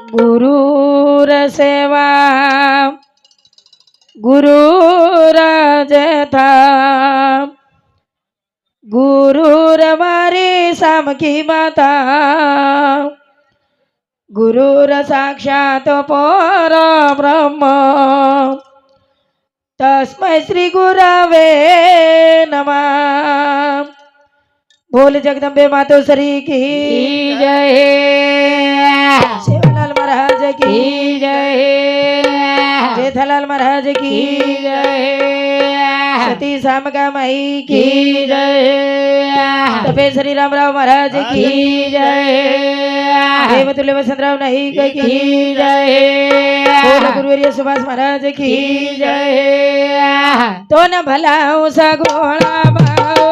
गुरुर सेवा गुरुर जेथा गुरुर मारी सामकी माता गुरुर साक्षात परब्रह्म तस्मै श्री गुरवे नमः। बोल जगदम्बे मातोश्री की जय सेवालाल महाराज की जय जेठालाल महाराज की जय सती सामगा माई की जय तपे श्री रामराव महाराज की जय देवतुल्य वसंतराव नाईक की जय बोल गुरुवर्य सुभाष महाराज की जय तो न भला उसा गोळा भाव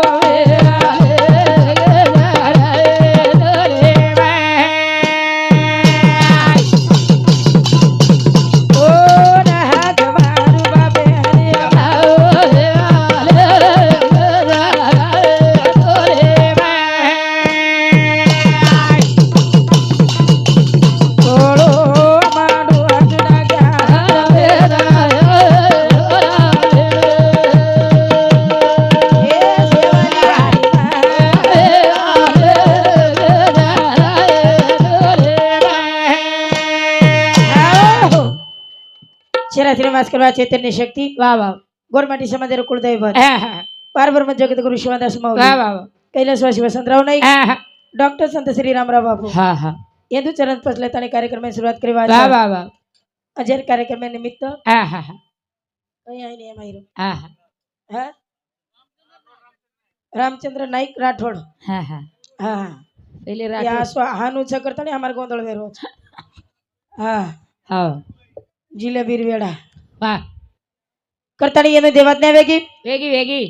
श्रीनिवास करवा चैतन्य शक्ती वाह वाह गोरमाटी समाज कुलदैवत हा हा पारब्रह्म जगत गुरु शिवदास वाह माऊली वाह कैलासवासी वसंतराव नाईक हा डॉक्टर संत श्री रामराव बापू हा हा यदु चरण पसले ताने कार्यक्रम सुरुवात करी वाह वाचा वाह वाह अजर कार्यक्रम निमित्त हा हा काही आहे नाही माहिरो हा हा रामचंद्र नाईक राठोड हा हा हा पहिले या राठोड हानूच करताने हमार गोंधळ वेरो हा हो जिलेबी वेडा वाह करतानी येने देवाज्ञा वेगी वेगी वेगी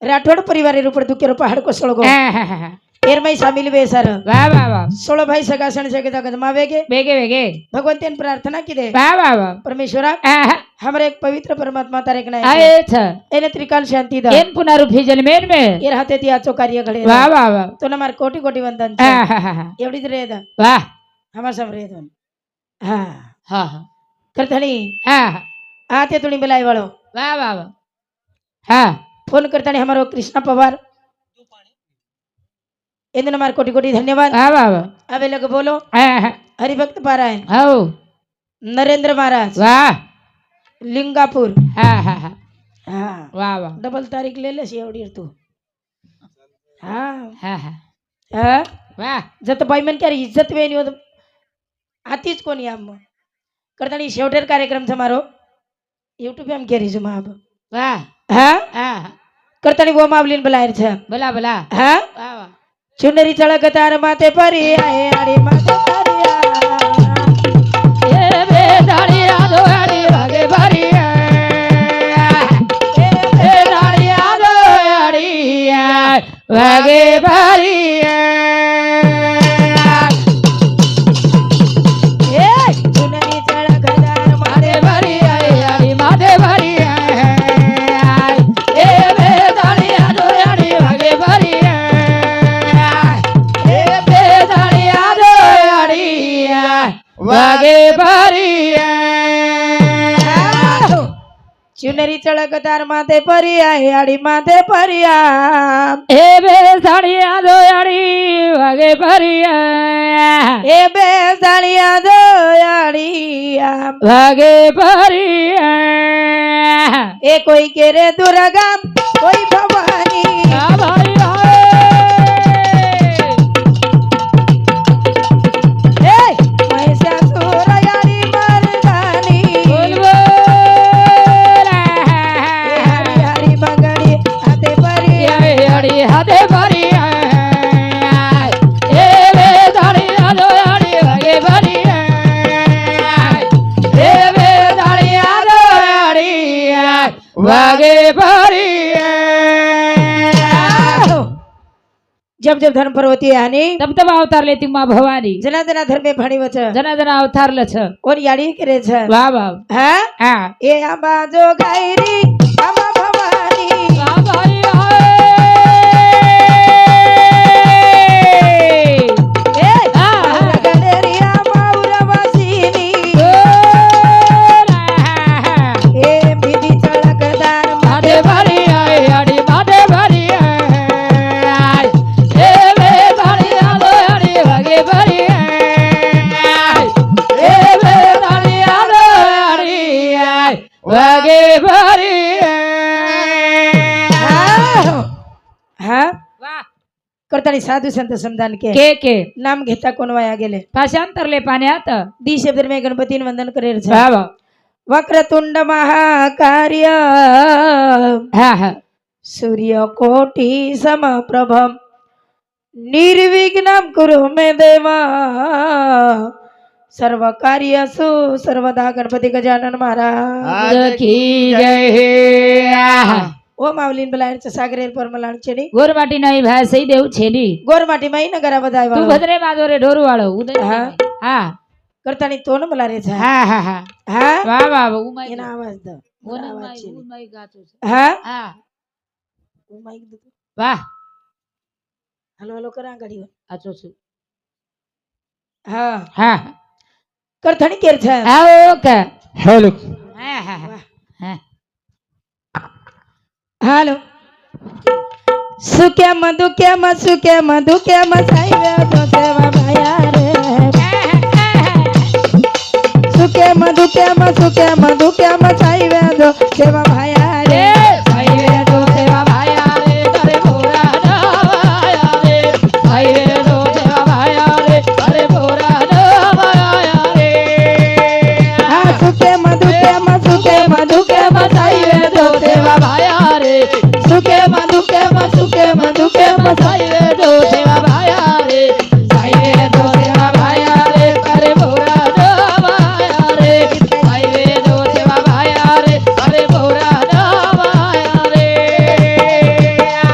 राठोड परिवार रूपड़ दुखेरो पहाड़ को सोळगो हा एरमई शामिल बेसर वाह वाह वाह सोळो भाई सगासण जगे जगत मावेगे वेगे वेगे भगवंतेन प्रार्थना की दे वाह वाह वाह परमेश्वरा हा हमारे एक पवित्र परमात्मा तारेक नाही आए छ एने त्रिकाल शांति दा एन पुनरुफी जन्मेन में ये राहते ती आचो कार्य घडे वाह वाह वाह तो न मार कोटी कोटी वंदन हा एवढीच रे दा वाह हमार सब रे दोन हा हा करतानी हा आते तुणी बेलाई वाळो वाह वाह वाह हा फोन करतानी हमारो कृष्णा पवार इंदन मार कोटी कोटी धन्यवाद वाह वाह वाह अबे लग बोलो हा हरिभक्त पारायण हो नरेंद्र महाराज वाह लिंगापूर हा हा हा हा वाह वाह डबल तारीख ले लेस एवढी तू हा हा हा हा वाह जत बाई मन क्या इज्जत वेणी होत आतीच कोणी आम करतानी शेवटेर कार्यक्रम समारो यूट्यूब पे हम केरी जुमा अब वाह हा हा करतानी वो मावलीन बलायर छ भला भला हा वाह वाह चुनरी चळक तार माते परी आहे आणि माते परी ए बेदाळिया दोयाडी वागे भरी बेदाळिया दोयाडी वागे भरी चुनरी चळक तार माते भरी आणि माते भरी ए बेदाळिया दोयाडी वागे भरी ए बेदाळिया दोयाडी वागे भरी चुनरी चळक तार माते परी आहे आणि माते परिया ए बेदाळिया दोयाडी वागे भरी ए बेजाळिया दोयाडिया वागे भरी ए कोई के रे दुर्गा कोई भवानी भाई ए महिषासुर यारी मर्दानी बोल ए हरी हरी बंगडी हाते परी अडी हाते भरी ए बेदाळी आदोयाडी वागे भरी ए बेदाळी आदोयाडी वागे भरी जब जब धर्म पर्वती आणि तब तब अवतारले ती मा भवानी जना जना धर्मे फणीवच जना जना अवतारलं छ और याडी करे छ वाह वाह हा हा ए आंबा जो गायरी आंबा भवानी भाई ए गणेरिया माऊरवासिनी વાગે ભરી હા વાહ करतानी साधू संत समदान के કે नाम घेता कोण वाया गेले भाषांतर ले पाण्यात दी शब्द में गणपती वंदन करेल છે વાહ वक्रतुंड महाकार्य હા હા सूर्य कोटि समप्रभम निर्विघ्नं कुरु मे देवा सर्व कार्यसु सर्वदा गणपती गजानन महाराज કી જય આહા. ओ मावलीन बलायरचं सागरेर परमलाणचेनी ગોરમાટી નહીં ભાઈ સહી દેવું છે ની गोरमाटी माई नगरा बधाय તું वाळो ભદ્રે માધો રે ઢોરું વાળો ઉદય હા. હા करतानी तोन मला रे छा હા હા હા हा વાહ વાહ વાહ ઉમાઈ એના આवाज द ઉમાઈ ઉમાઈ ગાતું છે हा હા ओ माईक द વાહ हॅलो हॅलो करा गाडी આચો છું हा હા करतानी केर छा આવો કે हेलो હા હા હા હા હાલો સુક્યા મધુક્યા સાઈવે તો સેવા ભાયા રે સુક્યા મધુક્યા સાઈવે તો સેવા ભાયા રે ભાઈ તો સેવા ભાયા રે તારે બોરા નવાયા રે ભાઈ તો સેવા ભાયા રે તારે બોરા નવાયા રે હા સુક્યા મધુક્યા સાઈવે તો સેવા ભાયા રે સુકે મધુક્યા ભાઈ તો સેવા ભાયા રે ભાઈ તો સેવા ભાયા રે તારે બોરા નવાયા રે ભાઈ તો સેવા ભાયા રે તારે બોરા નવાયા રે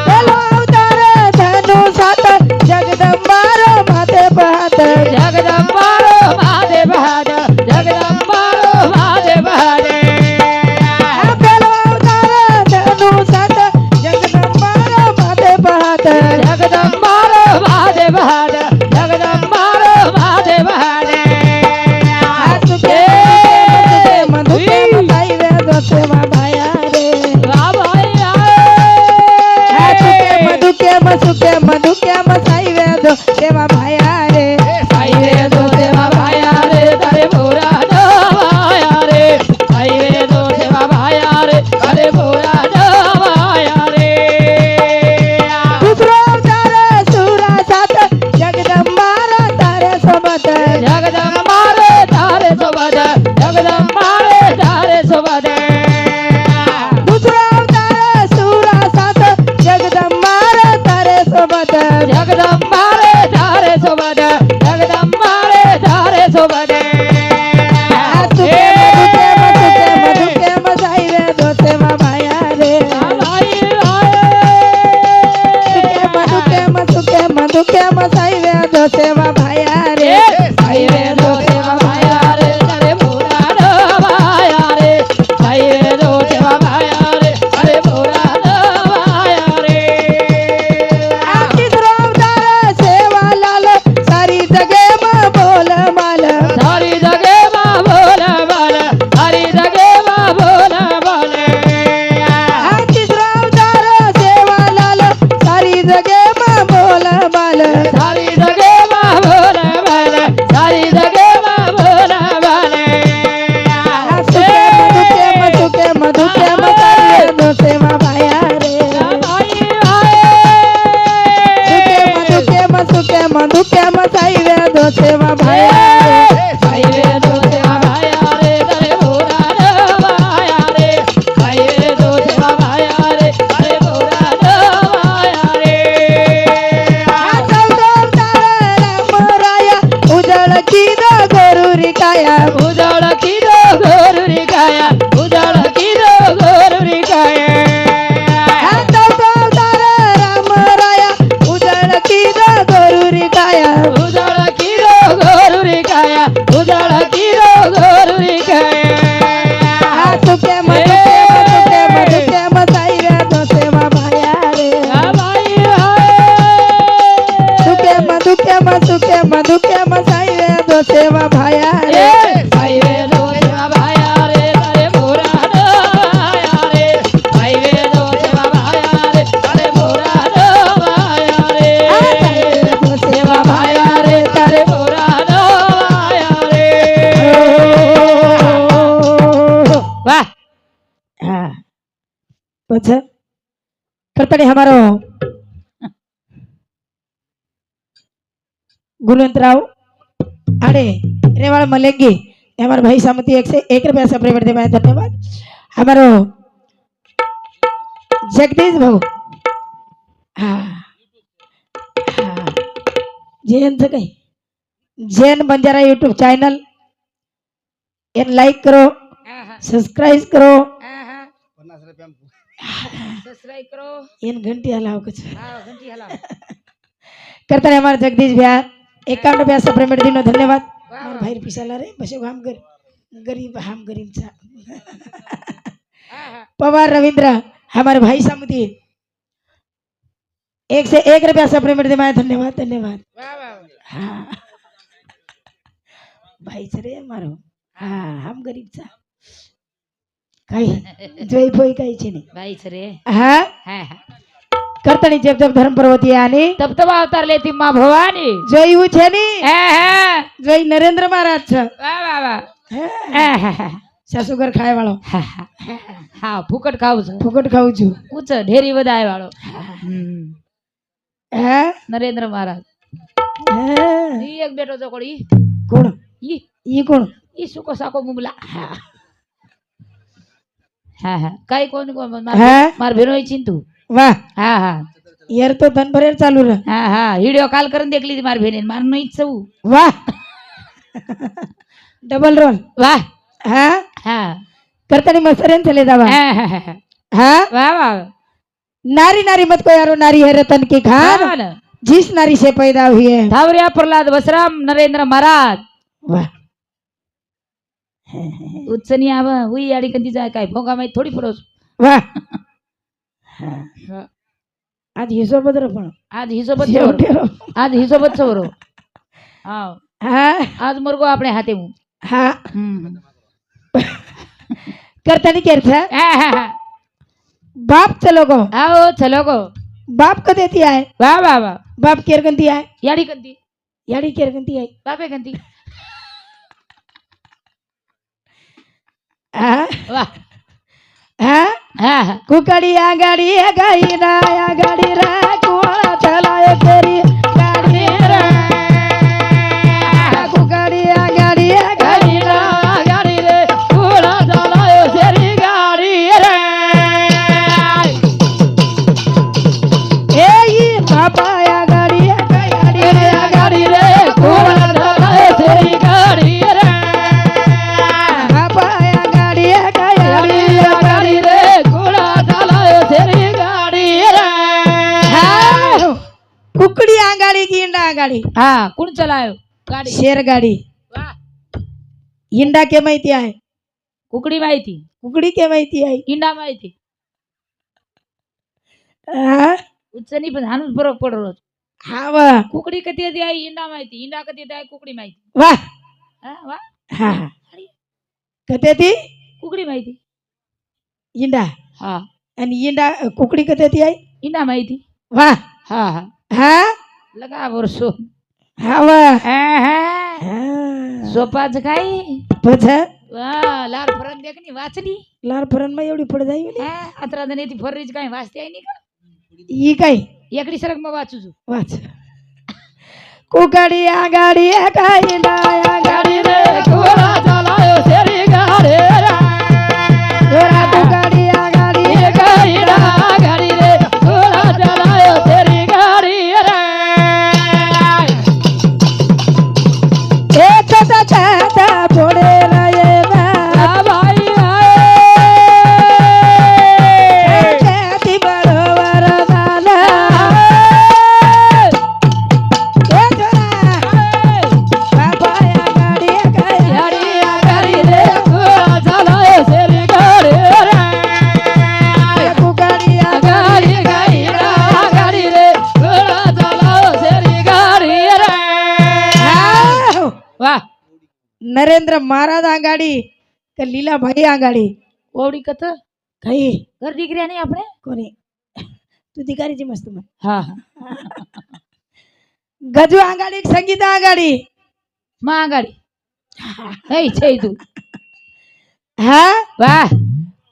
પેલો અવતાર ધનુ સાત જગદંબારો માથે પહાત જગદંબારો માધે બહાદ જગદંબારો માધે બહાદ આ પેલો અવતાર ધનુ સાત જગદંબારો માથે પહાત જગદંબારો માધે બહાદ જગદંબારો માધે બહાદ આ સુકે મધુક્યા સાઈવે તો સેવા ભાયા રે આ સુકે મધુક્યા સાઈવે તો સેવા ભાયા રે ભાઈ તો સેવા ભાયા રે તારે બોરા નવાયા રે ભાઈ તો સેવા ભાયા રે તારે બોરા નવાયા રે દુસરો અવતાર સુરા સાત જગદંબારો તારે સોબત જગદંબારે તારે સોબત જગદંબારે તારે સોબત દુસરો અવતાર સુરા સાત જગદંબારો તારે સોબત જગદંબારે તારે સોબત જગદંબારે તારે સોબત આ સુકે મધુક્યા સાઈવે તો સેવા ભાયા રે મધુક્યા સાઈવે તો સેવા ભાયા રે ભાઈ તો સેવા ભાયા રે તારે બોરા નવાયા રે ભાઈ તો સેવા ભાયા રે તારે બોરા નવાયા રે આ તીસરો અવતાર સેવા લાલ સારી જગેમાં બોલ માલ તારી જગેમાં બોલ બોલ તારી જગેમાં બોલ બોલ આ તીસરો અવતાર સેવા લાલ સારી જગેમાં બોલ માલ તારી જગેમાં બોલ બોલ તારી જગેમાં બોલ બોલ આ સુકે મધુક્યા સાઈવે તો સેવા ભાયા રે સુકે મધુક્યા સાઈવે તો સેવા ભાયા રે ભાઈ તો સેવા ભાયા રે તારે બોરા નવાયા રે ભાઈ તો સેવા ભાયા રે તારે બોરા નવાયા રે આ ચૌદ અવતાર રામ રાયા ઉજળ કીધો ગોરુરી કાયા ઉજળ કીધો ગોરુરી કાયા ઉજળ કીધો ગોરુરી કાયા આ ચૌદ અવતાર રામ રાયા ઉજળ કીધો ગોરુરી કાયા ઉજળ કીધો ગોરુરી કાયા ઉજળ કીધો ગોરુરી કાયા આ સુકે મધુક્યા સાઈવે તો સેવા ભાયા રે ભાઈ સુકે મધુક્યા સાઈવે તો સેવા ભાયા રે ભાઈ તો સેવા ભાયા રે તારે બોરા નવાયા રે ભાઈ તો સેવા ભાયા રે તારે બોરા નવાયા રે આ સાઈવે તો સેવા ભાયા રે તારે બોરા નવાયા રે વાહ પછી करताड़ी हमारो गुणवंत राव अरे रेवाड़ मलेगी हमारे भाई सामती 1 रुपया सप्लीमेंट दे मैं धन्यवाद हमारो जगदीश भाऊ हाँ हाँ जैन से कहीं Jain Banjara YouTube channel in like करो सब्सक्राइब करो सब्सक्राइब करो इन घंटी हलाओ कुछ हाँ घंटी हलाओ करता है हमारे जगदीश भैया 51 रुपया सप्लीमेंट दिनो धन्यवाद हमारे भाई पिसाला रे बस हम गरीब चा पवार रविंद्र हमारे भाई सामती 1 रुपया सप्लीमेंट दे मैं धन्यवाद धन्यवाद हाँ भाई सरे मारो हाँ हम गरीब चा काही जोई फोई काही छे नाही भाई सरे हाँ हाँ हाँ करतानी जब जब धर्म पर्वती आनी तब तब अवतार लेती माँ भवानी जोई ऊ छे नी हाँ जोई नरेंद्र महाराज छ वाह वाह वाह हाँ सासुगर खाय वाळो હા ફૂકટ ખાવું છે ફોકટ ખાઉં છું ઉચ્ચ ઢેરી વધાય વાળો હા નરેન્દ્ર મહારાજ હા ઈ એક બેટો ચોકડી કોણ ઈ કોણ ઈ સુકો સાકો મુમલા હા હા કઈ કોણ હા માર ભેરો ચિંતુ વાહ હા હા यार तो धन भरेर चालू रहा હા હા वीडियो कॉल करून देखली ती मार भेने मार नाही चव वाह डबल रोल वाह हाँ हा करतानी मस्तरेन चले जावा हा हा हाँ वाह वाह नारी नारी मत को यारो नारी है रतन की खान जिस नारी से पैदा हुई है थावरिया प्रहलाद बसराम नरेंद्र महाराज वाह उच्चनी आवा हुई आडी कंदी जाय काय भोगा माई थोडी पडो वाह आज हिशोबत पण आज हिशोबत चवरो आज हिशोबत चवरो હા हाँ आज मुर्गो આપણે હાથે હું हाँ करतानी केर था बाप चलो गो आओ चलो गो बाप को देती है वाह वाह वाह बाप केर गंती है याडी कंदी याड़ी केर गंती है बापे कंदी हाँ वाह हाँ हाँ कुकड़ी गाड़ी गाई राया गाड़ी रा कुआं चलाए तेरी गाड़ी रा कुकड़ी गाड़ी गाई रा गाड़ी रे पूरा चलायो तेरी गाड़ी रे ए ये बाबा गाड़ी गाड़ी रे पूरा चलायो तेरी गाड़ी रे बाबा गाड़ी गाड़ी रे पूरा चलायो तेरी गाड़ी रे हाँ कुकड़ी गाड़ी की इंडा गाड़ी हाँ कौन चलायो गाड़ी शेर गाड़ी वाह इंडा के माहिती आहे कुकड़ी माहिती कुकड़ी के माहिती आहे इंडा माहिती हाँ उच्चनी पण हाणून फरक पडलो हाँ वाह कुकड़ी कधी येते आहे इंडा माहिती इंडा कधी येते आहे कुकड़ी माहिती वाह हा वाह हाँ कते ती कुकड़ी माहिती इंडा हा आणि इंडा कुकड़ी कते ती आहे इंडा माहिती वाह हा हा हाँ लगा वर्षो हाँ वाह हाँ हाँ सोपाच काय पछा वा लाल फरन देखनी वाचली लाल फरन में एवढी पड जाई हा अत्रा दने ती फर्रीज काय वाचते आहे नी का ई काय एकडी सरक मग वाचू जू वाच कुकड़ी गाड़ी गाई डाया गाड़ी रे कोरा चलायो तेरी गाड़ी रे तोरा कुकड़ी गाड़ी गाड़ी रे कोरा चलायो तेरी गाड़ी रे ए छोटा छोटा फोड़े लाए ना भाई खेती बरोबर झालं ए छोरा बाबा गाड़ी गाई गाड़ी रे कोरा चलायो तेरी गाड़ी रे कुकड़ी गाड़ी रे कोरा चलायो तेरी गाड़ी रे वाह नरेंद्र महाराज आघाडी का लीलाभाई आघाडी ओवडी कथ काही घर डिग्री नाही આપણે कोणी तू धिकारीची मस्त मग हा गजू आघाडी संगीता आघाडी માં ગાડી હે છે તું हा વાહ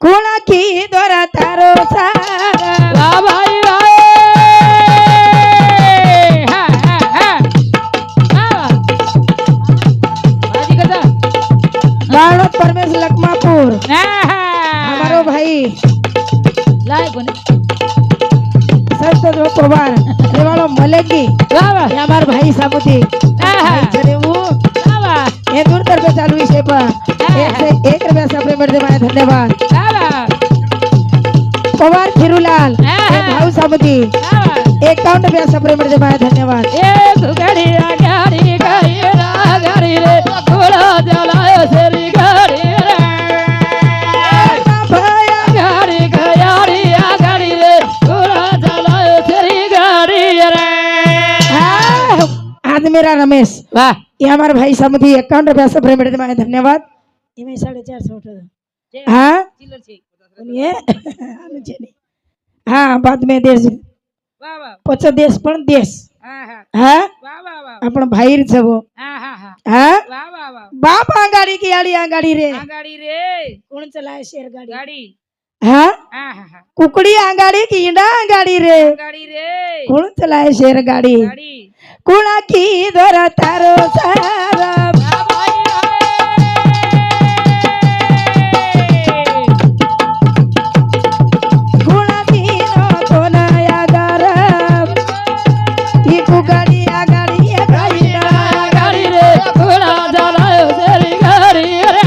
કુણા કીધો રે તારો સારા વાહ ભાઈ વાહ હા હા હા વાહ બાજી કદા બાળક પરમેશ લખમાપુર હા हमारो भाई લાય કોને संत जो पवार ये वालो मलेगी વાહ વાહ ये हमार भाई साबुती હા भाई चले वो વાહ વાહ ये दूर तर पे चालू विषय पर एक से एक रुपया सपरे मेरे माए धन्यवाद વાહ વાह पवार खिरूलाल ये भाऊ साबुती વાહ વાह 51 रुपया सपरे मेरे माए धन्यवाद એ સુગડી ગાડી ગઈ રાગડી રે ઘોડા જલાયો શેરી ગાડી રે भाया ગાડી ગયાડી આ ગાડી રે ઘોડા જલાયો શેરી ગાડી રે हाँ, आज मेरा रमेश વાહ ये हमारे भाई साबुती 51 रुपया सपरे मेरे माए धन्यवाद ये में 450 उठा हाँ ये हाँ बाद में देश વાહ વાહ पछ देश पण देश હા હા हाँ વાહ વાહ વાહ आपण बाहेर छवो હા હા હા हाँ વાહ વાહ વાહ बाप आंगाड़ी की आड़ी आंगाड़ी रे આ ગાડી રે कौन चलाए शेर गाड़ी ગાડી हाँ હા હા હા कुकड़ी आंगाड़ी की ईंडा आंगाड़ी रे ગાડી રે कौन चलाए शेर गाड़ी ગાડી कुणा की दोरा तारो सारा વાહ ભાઈ વાહ कुणा की नो तो नया गारा ई कुगाड़ी आंगाड़ी ये गाड़ी ગાડી રે ઘોડા જલાયો શેરી ગાડી રે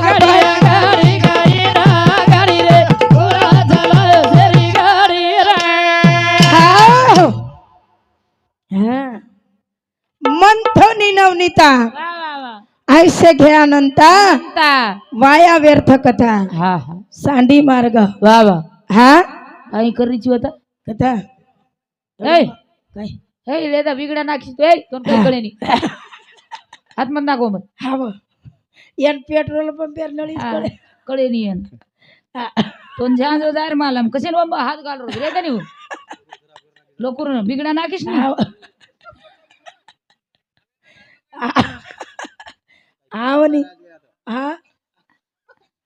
ગાડી ગાડી ગાડી ગાડી રે ઘોડા જલાયો શેરી ગાડી રે हाँ मंथोनी नवनीता વાહ વાહ વાહ ऐसे घ्यानंता તા वाया व्यर्थ कथा હા હા सांडी मार्ग વાહ વાહ हाँ અહીં કરી છું હતા कथा એ काय એ લેતા બીગડા નાખી તો એ તને કઈ કળે નહીં હાથમાં જ નાખો મત હા એન પેટ્રોલ પંપ પર નળી હા, પડે કળે નહીં એને તો જ્યાં જો દાર માલમ કશે નો હાથ ગાળરો રેતા નહીં લોકો બીગડા નાખીશ ને आवनी हाँ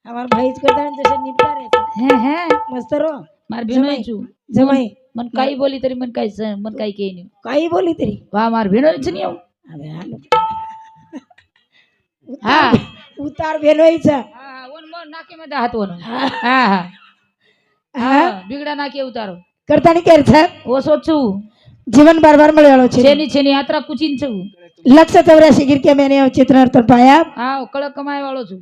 हमार भाई करता है जैसे निपटा रहे थे હે હે मस्त रो માર બેનો જમાઈ. છું जमाई મન કાઈ બોલી તરી મન કાઈ મન કાઈ કે નહીં काई बोली तेरी વાહ માર બેનો છે નહીં આવું अबे हालो હા उतार भेलोई छा હા હા ઓન મોર નાકે માં હાથ ઓનો હા હા હા બીગડા નાકે ઉતારો करता नहीं कर छा ઓછો છું जीवन बार बार મળે વાળો છે છેની છેની યાત્રા કુચીન છું लक्ष्य 84 गिर के मैंने चित्र अर्थ पाया હા કળક કમાય વાળો છું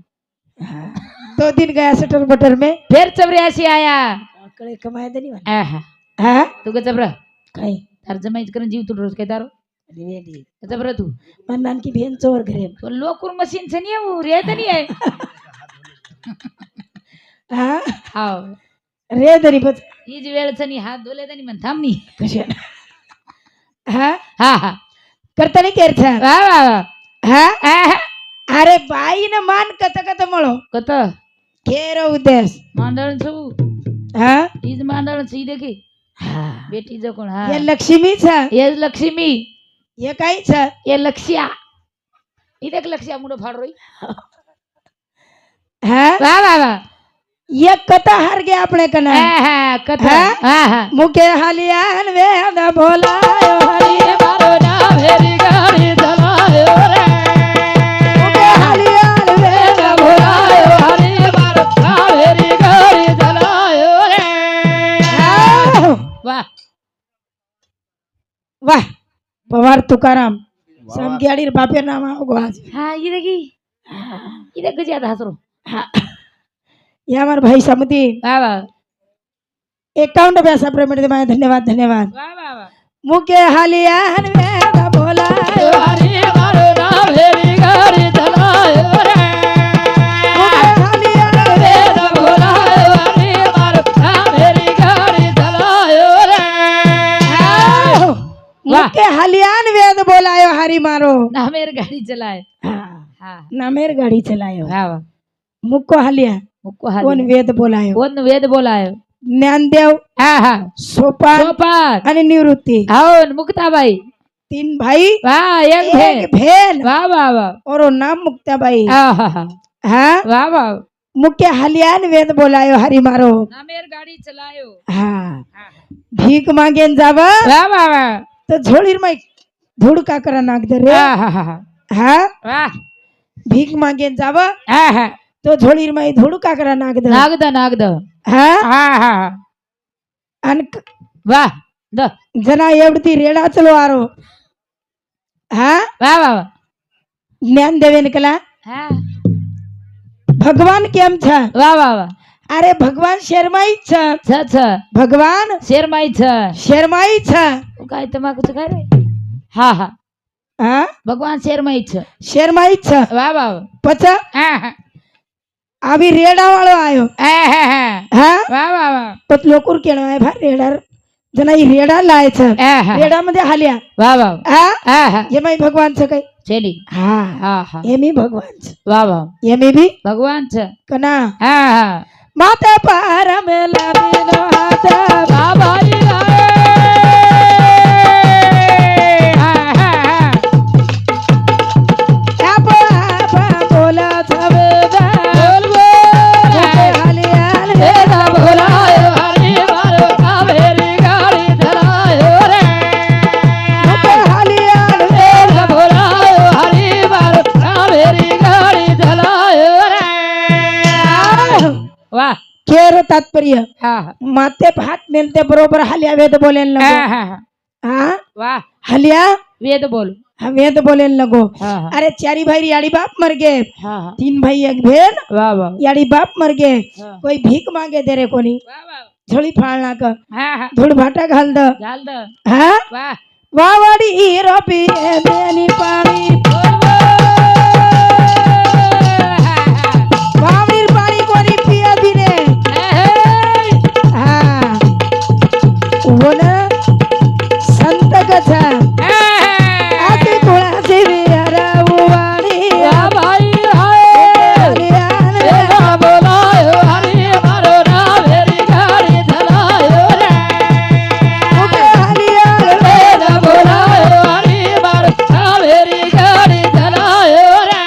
2 दिन गया सटर बटर में ફેર 84 આયા कड़े कमाए देनी वाला આહા हाँ તું કે જબરા काई તાર જમાઈ જ કરીને જીવ તું રોજ કે તારો रेडी જબરા તું मन नान की बहन चोर घरे તો લોकुर મશીન છે નહીં આવું રે તો નહીં हाँ આવ रे दरी बच ઈ જ વેળ છે નહીં હાથ ધોલે તો નહીં મને થામ નહીં कशा हाँ હા હા करता नहीं कर छा વાહ વાહ વાહ हाँ આહા अरे बाई ने मान कत कत મળો કત કેરો ઉદ્દેશ માંડળ છું हाँ ઈ જ માંડળ છે ઈ દેખી हाँ બેટી જો કોણ હા ये लक्ष्मी छा એ જ લક્ષ્મી ये काई छा એ લક્ષ્યા ઈ દેખ લક્ષ્યા મુડો ફાડ રોઈ हाँ વાહ વાહ વાહ ये कथा हार गया अपने कना આહા કત હા? હા હા मुके हलियान वेद बोलायो हरि મારો નામ હેરી ગાડી ચલાયો રે मुके हलियान वेद બોલાયો હરી મારો નામ હેરી ગાડી ચલાયો રે हाँ। વાહ वाह पवार तुकाराम समगियाड़ी बापे नाम आओ आज હા ઈ દેખી ઈ દેખ ગજ્યા હાસરો हाँ। ये हमारे भाई समिति વાહ વાહ 51 रुपया सब मेरे माए धन्यवाद धन्यवाद વાહ વાહ વાહ मुके हलियान वेद बोलायो હરી મારો નામ હેરી ગાડી ચલાયો રે मुके हलियान वेद બોલાયો હરી મારો નામ હેરી ગાડી ચલાયો રે हाँ। मुके हलियान वेद बोलायो हरि मारो નામેર ગાડી ચલાય हाँ હા नामेर गाड़ी चलायो વાહ વાહ मुक्को हलिया મુક્કો कौन હાલી वेद बोलायो કોણ વેદ બોલાયો ज्ञानदेव હા હા सोपान સોપાન અને निवृत्ति આવો મુક્તાબાઈ 3 भाई વાહ એક ભે एक बहन વાહ વાહ વાહ और वो नाम मुक्ताबाई આહા હા વાહ વાહ મુખ્ય હાલિયાન વેદ બોલાયો હારી મારો નામેર ગાડી ચલાયો હા હા ભીખ માંગે જાવા વાહ વાહ વાહ તો ઝોળીર માં ધૂળ કાકરા નાખ દે રે હા હા હા હા વાહ ભીખ માંગે જાવા હા હા તો ઝોળીર માં ધૂળ કાકરા નાખ દે નાગ દ હા હા હા અન વાહ દ જના એવડતી રેડા ચલો આરો હા વાહ વાહ જ્ઞાન દેવે નીકળા હા ભગવાન કેમ છે વાહ વાહ વાહ અરે ભગવાન શેરમાઈ જ છે છ ભગવાન શેરમાઈ છ શેરમાઈ છે કાઈ તમાકુ છે ખાય રે હા હા હા ભગવાન શેરમાઈ છે શેરમાઈ જ છે વાહ વાહ પછી હા હા આવી રેડા વાળો આયો હા હા હા હા વાહ વાહ વાહ તો લોકોર કેળવાય ભા રેડા જના ઈ રેડા લાય છે હા હા રેડા मध्ये હાલ્યા વાહ વાહ હા હા હા એમાંય ભગવાન છે કઈ ચેલી હા હા હા એમી ભગવાન છે વાહ વાહ એમી બી ભગવાન છે કના હા હા માતા પારમ લાવીનો હાથ વાહ ભાઈ હા હા હા આપા બોલા થવેદા બોલ બોલ હાલિયાલ વેદા બોલાયો હરી મારો કાવેરી ગાડી ધરાયો રે હાલિયાલ વેદા બોલાયો હરી મારો કાવેરી ગાડી ધરાયો રે વાહ કેરો તાત્पर्य હા હા माते हात मेलते बरोबर हालिया वेद बोलेन लगो હા હા हाँ વાહ हालिया વેદ બોલ हाँ वेद बोलेन लगो हाँ हाँ अरे चारी भाई याड़ी बाप मर गए હા હા 3 भाई एक बहन વાહ વાહ याड़ी बाप मर गए हाँ। कोई भीख मांगे दे रे कोनी વાહ વાહ झोली फाड़ना का હા હા धूड़ भाटा घाल द ચાલ દ हाँ વાહ वावड़ी हीरो पी बेनी पानी બોલ બોલ હા હા वावड़ी पानी कोनी पिया दिने હે હે हाँ वो ना संत कथा आती कोळा देवी अरावाणी વાહ ભાઈ હાય વેદા બોલાયો હરી મારો કાવેરી ગાડી ધરાયો રે વેદા બોલાયો હરી મારો કાવેરી ગાડી ધરાયો રે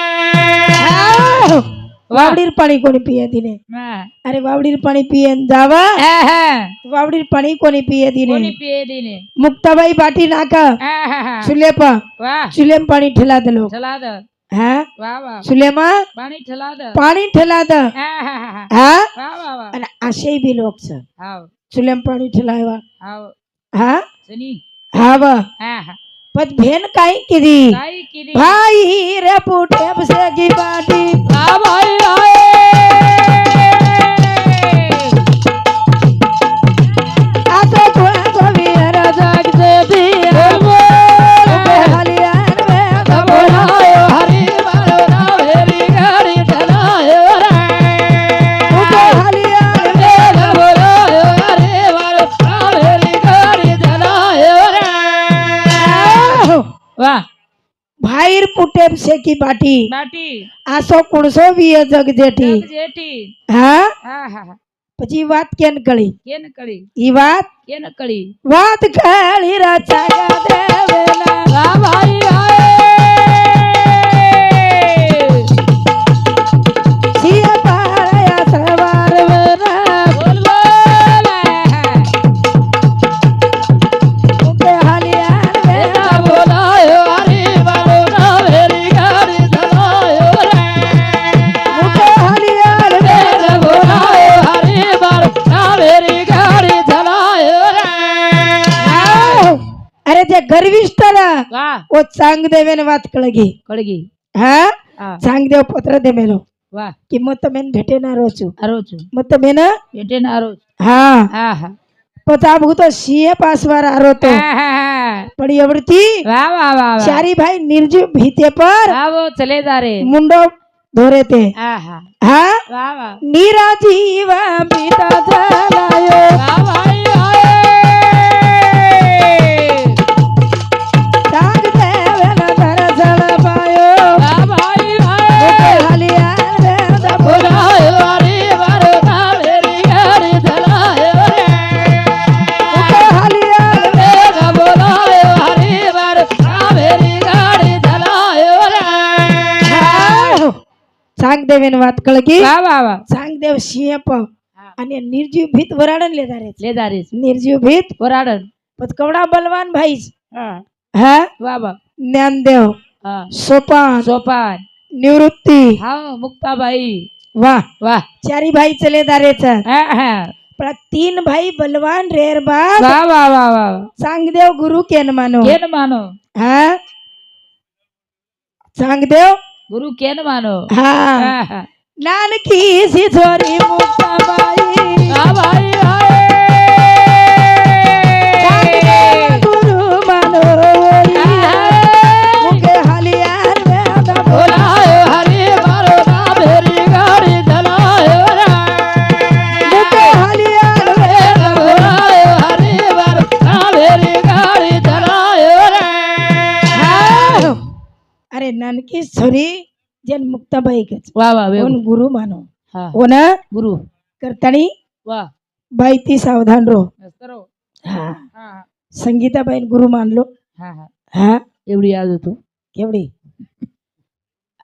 वावडीर पाणी कोणी पिये दिने હા अरे वावडीर पाणी पियन जावा હે હે वावडीर पाणी कोणी पिये दिने કોની પેડીને मुक्ताबाई बाटी नाका હા હા હા चुलेपा વાહ चुलेम पाणी ठेला दलो ઠલા દ हाँ વાહ વાહ चुलेमा પાણી ઠલા દ पाणी ठेला द હા હા હા હા हाँ વાહ વાહ વાહ અને આશે બી લોક છે હાવ ચુલેમ પાણી ઠેલાવા હાવ હા સની હા વા હા હા પદ ભેન કાઈ કીધી કાઈ કીધી ભાઈ રે પુટે બસેગી બાટી વાહ ભાઈ હાય આ તો કોણ કોવી હરા જાગ દે દિયા બોલ બોલ હાલિયાન વે બોલાયો હરી મારો કાવેરી ગાડી ધરાયો રે હાલિયાન વે વેદા બોલાયો હરી મારો કાવેરી ગાડી ધરાયો રે વાહ ભાઈર પુટે બસેગી બાટી બાટી આસો કુણસો વી જગ જેઠી જગ જેઠી હા હા હા હા પછી વાત કેન કળી કેન કળી ઈ વાત કેન કળી વાત કળી રચાયા દેવેલા વાહ ભાઈ હાય સિયા પાળયા સવાર વેરા બોલ બોલ પુટે હાલિયાન વે વેદા બોલાયો હરી મારો કાવેરી ગાડી ધરાયો રે પુટે હાલિયાન વે વેદા બોલાયો હરી મારો કાવેરી ગાડી ધરાયો રે અરે જે ગર્વિષ્ઠ રા વાહ ઓ ચાંગ દેવે ને વાત કળગી કળગી હા હા ચાંગ દેવ પત્ર દે મેલો વાહ कि मत मेन भेटे ना रोचू આરો છું मत मेन બેટે ને આરો हाँ હા હા पता तो सीए पास वार आरो तो હા હા હા पड़ी अवरती વાહ વાહ વાહ વાહ चारी भाई निर्जीव भीते पर આવો ચલે તારે मुंडो धोरे थे હા હા हाँ વાહ વાહ नीरा जीवा पिता जलायो વાહ ભાઈ હાય चांग देवे न दर्शन पायो વાહ ભાઈ હાય हालियान वे બોલાયો હરી મારો કાવેરી ગાડી ધરાયો રે हालियान વેદા બોલાયો હરી મારો કાવેરી ગાડી ધરાયો રે ચાંગદેવ વાત કળગી વાહ વાહ વાહ ચાંગદેવ સિંહ હા. અને નિર્જીવ ભીત વરાડન લેતા રહે છે. લેદારે નિર્જીવ ભીત વરાડન પછી કવડા બલવાન ભાઈ છે. હા હા વાહ વાહ જ્ઞાનદેવ હા સોપાન સોપાન નિવૃત્તિ હા મુક્તાભાઈ વાહ વાહ ચારી ભાઈ ચલેતા રહે છે. હા હા પણ આ तीन भाई बलवान रेर बाद વાહ વાહ વાહ વાહ चांगदेव गुरु केन मानो કેન માનો हाँ चांगदेव ગુરુ કેન માનો हाँ હા હા नानकी सी छोरी मुक्ताबाई હા ભાઈ चांगदेव गुरु मानो मुके हालियार वेद बोला બોલાયો હરે મારો નામ ભેરી ગાડી ચલાયો રે मुके हालियार वेद બોલાયો હરે મારો નામ ભેરી ગાડી ચલાયો રે हाँ अरे नानकी छोरी जन मुक्ताबाई के વાહ વાહ उन गुरु मानो હા ओना ગુરુ करतानी વાહ भाई ती सावधान रहो કરો हाँ હા संगीताबाई गुरु मान लो હા હા हाँ એવડી યાદ હતું केवड़ी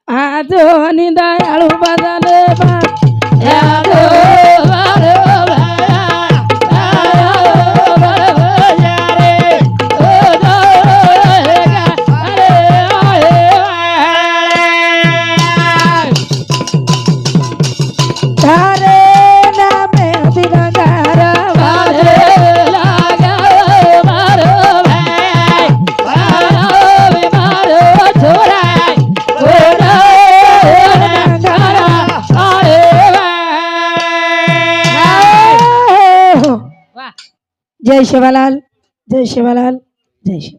आजो निंदायाळू बदले बा યાદો મારો तारे नामे दिनगार वाले जय शिवालाल जय शिवालाल जय शिव